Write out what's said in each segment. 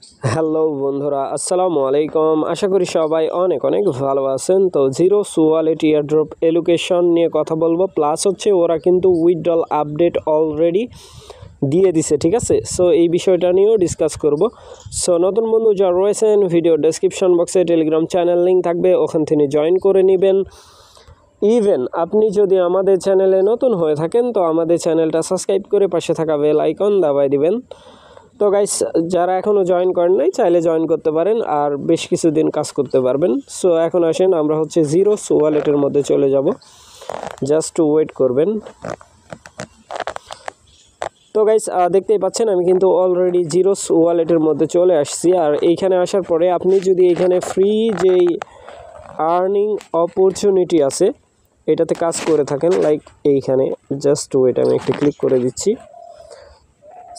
Hello বন্ধুরা, আসসালামু আলাইকুম। আশা করি সবাই অনেক অনেক ভালো আছেন। তো জিরো ওয়ালেট এয়ারড্রপ এলোকেশন নিয়ে কথা বলবো, প্লাস হচ্ছে ওরা কিন্তু উইথড্রল আপডেট অলরেডি দিয়ে দিছে, ঠিক আছে। সো এই বিষয়টা নিয়েও ডিসকাস করব। সো নতুন বন্ধু যারা রয়েছেন, ভিডিও ডেসক্রিপশন বক্সে টেলিগ্রাম চ্যানেল লিঙ্ক থাকবে, ওখান থেকে জয়েন করে নেবেন। ইভেন আপনি যদি আমাদের চ্যানেলে নতুন হয়ে থাকেন তো আমাদের চ্যানেলটা সাবস্ক্রাইব করে পাশে থাকা বেল আইকন দাবায় দিবেন। তো গাইস, যারা এখনও জয়েন করেন নাই চাইলে জয়েন করতে পারেন আর বেশ কিছুদিন কাজ করতে পারবেন। সো এখন আসেন আমরা হচ্ছে জিরো ওয়ালেটের মধ্যে চলে যাব, জাস্ট ওয়েট করবেন। তো গাইস, দেখতেই পাচ্ছেন আমি কিন্তু অলরেডি জিরো ওয়ালেটের মধ্যে চলে আসছি। আর এইখানে আসার পরে আপনি যদি এইখানে ফ্রি যেই আর্নিং অপরচুনিটি আছে এটাতে কাজ করে থাকেন, লাইক এইখানে জাস্ট ওয়েট, আমি একটু ক্লিক করে দিচ্ছি।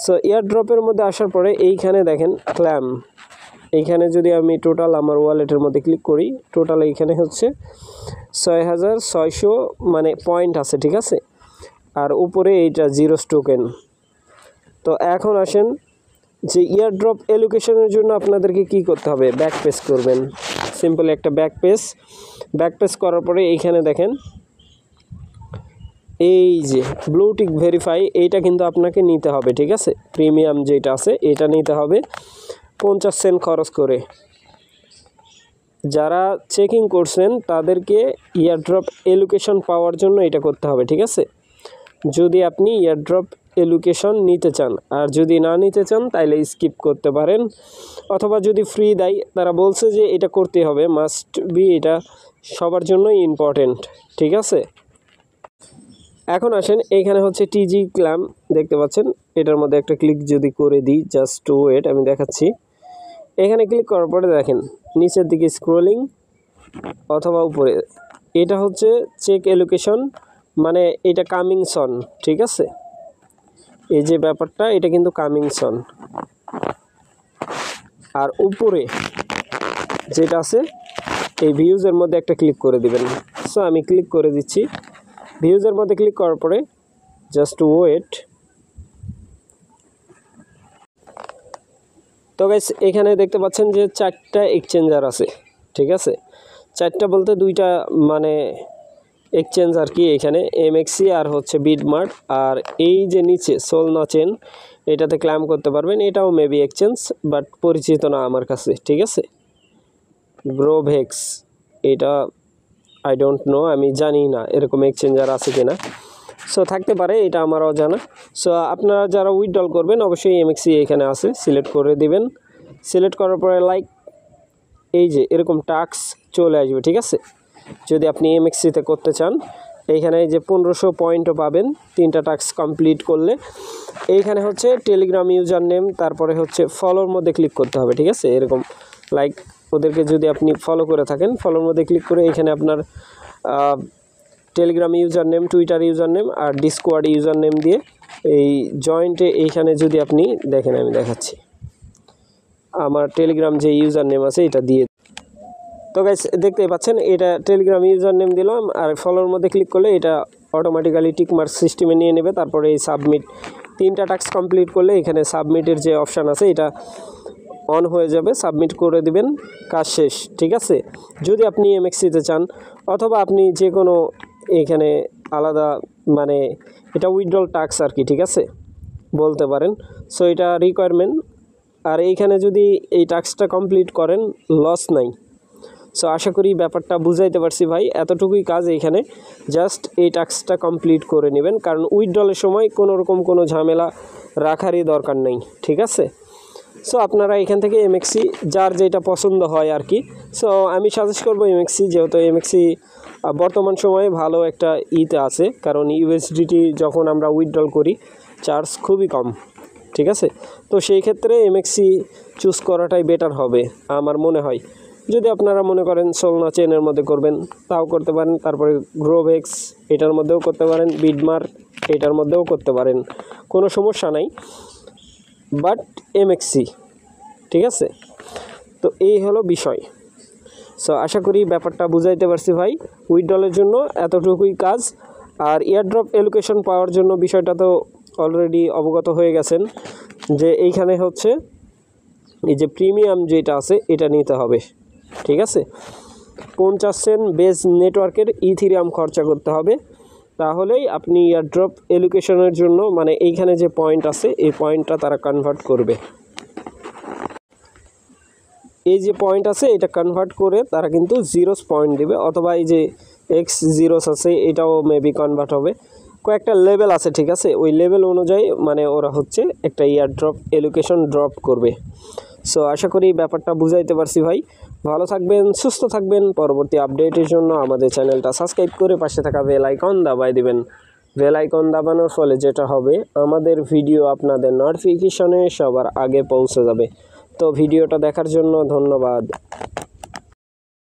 সো এয়ারড্রপের মধ্যে আসার পরে এইখানে দেখেন ক্ল্যাম, এইখানে যদি আমি টোটাল আমার ওয়ালেটের মধ্যে ক্লিক করি, টোটাল এইখানে হচ্ছে 6600 মানে পয়েন্ট আছে, ঠিক আছে। আর উপরে এইটা জিরো টোকেন। তো এখন আসেন যে এয়ারড্রপ এলোকেশনের জন্য আপনাদেরকে কি করতে হবে, ব্যাক পেজ করবেন। সিম্পল একটা ব্যাক পেজ করার পরে এইখানে দেখেন এই যে ব্লুটিক ভেরিফাই, এইটা কিন্তু আপনাকে নিতে হবে, ঠিক আছে। প্রিমিয়াম যেটা আছে এটা নিতে হবে 50 সেন্ট খরচ করে। যারা চেকিং করছেন তাদেরকে এয়ারড্রপ এলোকেশন পাওয়ার জন্য এটা করতে হবে, ঠিক আছে। যদি আপনি এয়ারড্রপ এলোকেশন নিতে চান, আর যদি না নিতে চান তাইলে স্কিপ করতে পারেন। অথবা যদি ফ্রি দেয়, তারা বলছে যে এটা করতে হবে, মাস্ট বি, এটা সবার জন্যই ইম্পর্টেন্ট, ঠিক আছে। এখন আসেন এইখানে হচ্ছে টিজি ক্ল্যাম দেখতে পাচ্ছেন, এটার মধ্যে একটা ক্লিক যদি করে দিই, জাস্ট ওয়েট, আমি দেখাচ্ছি। এখানে ক্লিক করার পরে দেখেন নিচের দিকে স্ক্রোলিং অথবা উপরে, এটা হচ্ছে চেক এলোকেশন, মানে এটা কামিং সন, ঠিক আছে। এই যে ব্যাপারটা, এটা কিন্তু কামিং সন। আর উপরে যেটা আছে এই ভিউজের মধ্যে একটা ক্লিক করে দিবেন। সো আমি ক্লিক করে দিচ্ছি। ভিউজের মধ্যে ক্লিক করার পরে জাস্ট ওয়েট। তো গাইস, এখানে দেখতে পাচ্ছেন যে 4টা এক্সচেঞ্জার আছে, ঠিক আছে। 4টা বলতে 2টা মানে এক্সচেঞ্জ আর কি, এখানে এমএক্সি আর হচ্ছে বিটমার্ট। আর এই যে নিচে সোলনা চেন, এটাতে ক্লাইম করতে পারবেন, এটাও মেবি এক্সচেঞ্জ, বাট পরিচিত না আমার কাছে, ঠিক আছে। গ্রোভেক্স, এটা আই ডোন্ট নো, আমি জানি না এরকম এক্সচেঞ্জার আছে কিনা। সো থাকতে পারে, এটা আমার অজানা। সো আপনারা যারা উইথড্রল করবেন অবশ্যই এমএক্সি এখানে আছে, সিলেক্ট করে দিবেন। সিলেক্ট করার পরে লাইক এই যে এরকম টাস্ক চলে আসবে, ঠিক আছে। যদি আপনি এমএক্সিতে করতে চান, এইখানে এই যে 1500 পয়েন্টও পাবেন 3টা টাস্ক কমপ্লিট করলে। এইখানে হচ্ছে টেলিগ্রাম ইউজার নেম, তারপরে হচ্ছে ফলোর মধ্যে ক্লিক করতে হবে, ঠিক আছে। এরকম লাইক ওদেরকে যদি আপনি ফলো করে থাকেন, ফলোর মধ্যে ক্লিক করে এখানে আপনার Telegram user name, Twitter user name আর ডিসকোয়ার্ড ইউজার নেম দিয়ে এই জয়েন্টে এইখানে যদি আপনি দেখেন, আমি দেখাচ্ছি আমার টেলিগ্রাম যে ইউজার নেম আছে এটা দিয়ে। তো গাইস, দেখতেই পাচ্ছেন এটা টেলিগ্রাম ইউজার নেম দিলাম, আর ফলোর মধ্যে ক্লিক করলে এটা অটোমেটিক্যালি টিকমার্ক সিস্টেমে নিয়ে নেবে। তারপরে এই সাবমিট, 3টা টাস্ক কমপ্লিট করলে এখানে সাবমিটের যে অপশান আছে এটা অন হয়ে যাবে, সাবমিট করে দিবেন, কাজ শেষ, ঠিক আছে। যদি আপনি এমএক্সিতে চান অথবা আপনি যে কোনো এখানে আলাদা মানে এটা উইথড্রল টাস্ক আর কি, ঠিক আছে বলতে পারেন। সো এটা রিকোয়ারমেন্ট। আর এইখানে যদি এই টাস্কটা কমপ্লিট করেন লস নাই। সো আশা করি ব্যাপারটা বুঝাইতে পারছি ভাই, এতটুকুই কাজ এইখানে, জাস্ট এই টাস্কটা কমপ্লিট করে নেবেন, কারণ উইথড্রলের সময় কোনো রকম কোনো ঝামেলা রাখারই দরকার নেই, ঠিক আছে। সো আপনারা এখান থেকে এমএক্সি যার যেটা পছন্দ হয় আর কি। সো আমি সাজেস্ট করবো এমএক্সি, যেহেতু এমএক্সি বর্তমান সময়ে ভালো একটা ইতে আছে, কারণ ইউএসডিটি যখন আমরা উইথড্রল করি চার্জ খুবই কম, ঠিক আছে। তো সেই ক্ষেত্রে এমএক্সি চুজ করাটাই বেটার হবে আমার মনে হয়। যদি আপনারা মনে করেন সোলনা চেনের মধ্যে করবেন তাও করতে পারেন, তারপরে গ্রোভেক্স এটার মধ্যেও করতে পারেন, বিডমার এটার মধ্যেও করতে পারেন, কোনো সমস্যা নাই, বাট এমএক্সি, ঠিক আছে। তো এই হলো বিষয়। সো আশা করি ব্যাপারটা বুঝাইতে পারছি ভাই। উইথড্রলের জন্য এতটুকুই কাজ। আর এয়ারড্রপ এলোকেশন পাওয়ার জন্য বিষয়টা তো অলরেডি অবগত হয়ে গেছেন, যে এইখানে হচ্ছে এই যে প্রিমিয়াম যেটা আছে এটা নিতে হবে, ঠিক আছে। 50 সেন্ট বেস নেটওয়ার্কের ইথিরিয়াম খরচা করতে হবে, তাহলেই আপনি এয়ারড্রপ এলোকেশনের জন্য মানে এইখানে যে পয়েন্ট আছে এই পয়েন্টটা তারা কনভার্ট করবে। এই যে পয়েন্ট আছে এটা কনভার্ট করে তারা কিন্তু জিরোস পয়েন্ট দেবে, অথবা এই যে এক্স জিরোস আছে এটাও মেবি কনভার্ট হবে। কয়েকটা লেভেল আছে, ঠিক আছে, ওই লেভেল অনুযায়ী মানে ওরা হচ্ছে একটা এয়ারড্রপ এলোকেশন ড্রপ করবে। সো আশা করি ব্যাপারটা বুঝাইতে পারছি ভাই। ভালো থাকবেন, সুস্থ থাকবেন। পরবর্তী আপডেটের জন্য আমাদের চ্যানেলটা সাবস্ক্রাইব করে পাশে থাকা বেল আইকন দাবাই দিবেন। বেল আইকন দাবানোর ফলে যেটা হবে আমাদের ভিডিও আপনাদের নোটিফিকেশনে সবার আগে পৌঁছে যাবে। তো ভিডিওটা দেখার জন্য ধন্যবাদ।